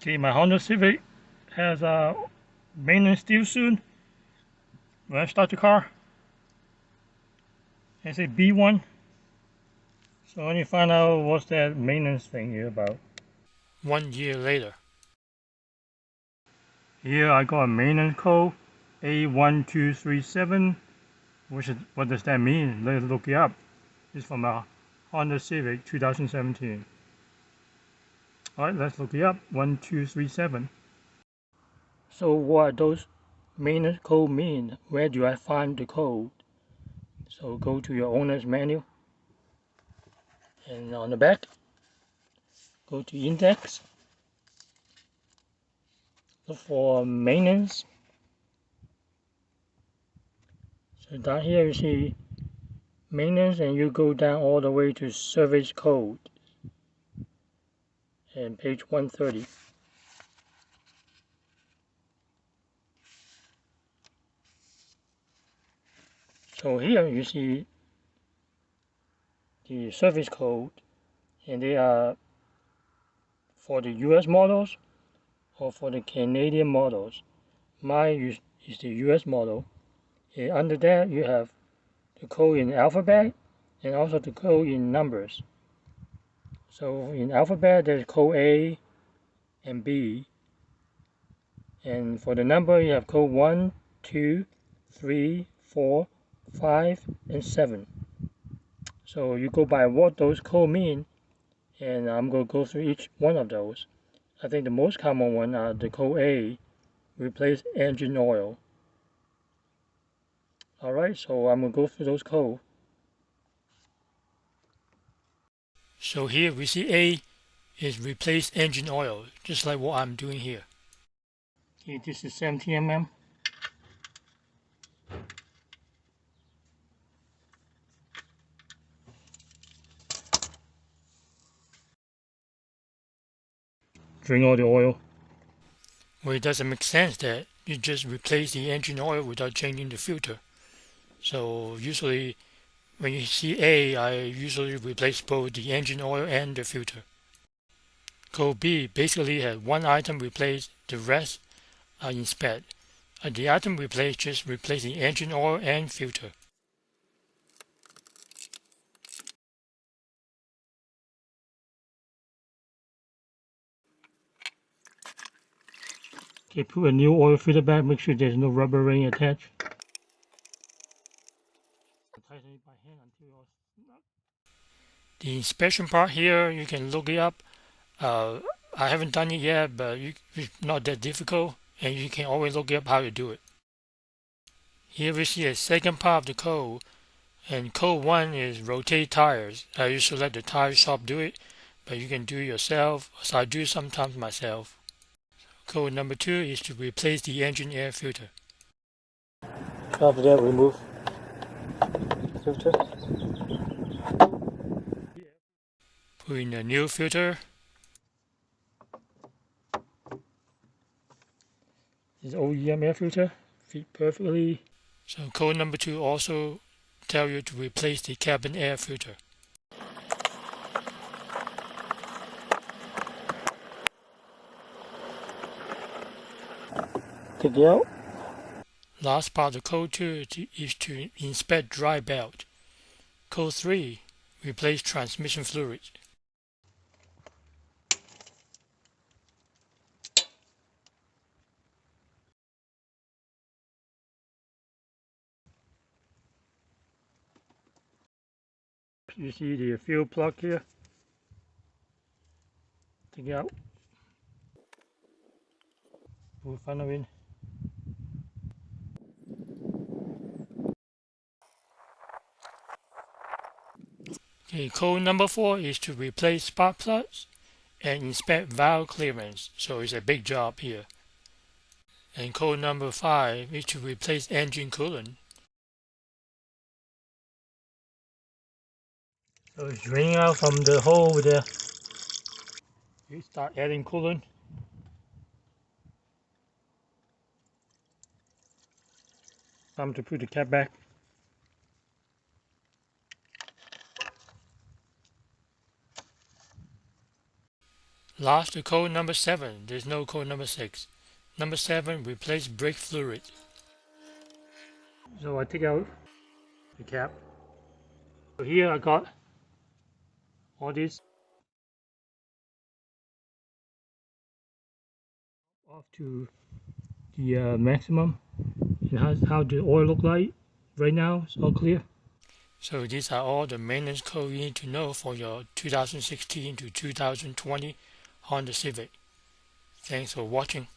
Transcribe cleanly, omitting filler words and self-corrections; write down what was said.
Okay, my Honda Civic has maintenance due soon. When I start the car, I say B1. So I need to find out what's that maintenance thing here about. 1 year later. Here I got a maintenance code A1237. What does that mean? Let's look it up. It's from a Honda Civic 2017. Alright, let's look it up. 1237. So what those maintenance code mean? Where do I find the code? So go to your owner's manual, and on the back, go to index, look for maintenance. So down here you see maintenance, and you go down all the way to service code and page 130. So here you see the service code, and they are for the US models or for the Canadian models. Mine is the US model. And under that you have the code in alphabet and also the code in numbers. So in alphabet there's code A and B, and for the number you have code 1, 2, 3, 4, 5, and 7. So you go by what those codes mean, and I'm going to go through each one of those. I think the most common one are the code A, replace engine oil. Alright, so I'm going to go through those codes. So here we see A is replace engine oil, just like what I'm doing here. Okay, this is 70 mm. Drain all the oil. Well, it doesn't make sense that you just replace the engine oil without changing the filter. So usually when you see A, I usually replace both the engine oil and the filter. Code B basically has one item replaced, the rest are inspect. The item replaced just replace the engine oil and filter. Okay, put a new oil filter back, make sure there's no rubber ring attached. Tighten it by hand until it's not. The inspection part here, you can look it up. I haven't done it yet, but it's not that difficult, and you can always look up how to do it. Here we see a second part of the code, and code 1 is rotate tires. I usually let the tire shop do it, but you can do it yourself, so I do it sometimes myself. Code number 2 is to replace the engine air filter. After that, remove filter. Put in a new filter. This OEM air filter fit perfectly. So code number 2 also tell you to replace the cabin air filter. Take it out. Last part of code 2 is to inspect dry belt. Code 3, replace transmission fluid. You see the fuel plug here. Take it out. Put funnel in. Okay, code number 4 is to replace spark plugs and inspect valve clearance. So it's a big job here. And code number 5 is to replace engine coolant. So it's draining out from the hole over there. You start adding coolant. Time to put the cap back. Lost the code number 7. There's no code number 6. Number 7, replace brake fluid. So I take out the cap. So here I got all this off to the maximum. And how the oil look like right now? It's all clear. So these are all the maintenance code you need to know for your 2016 to 2020 Honda Civic. Thanks for watching.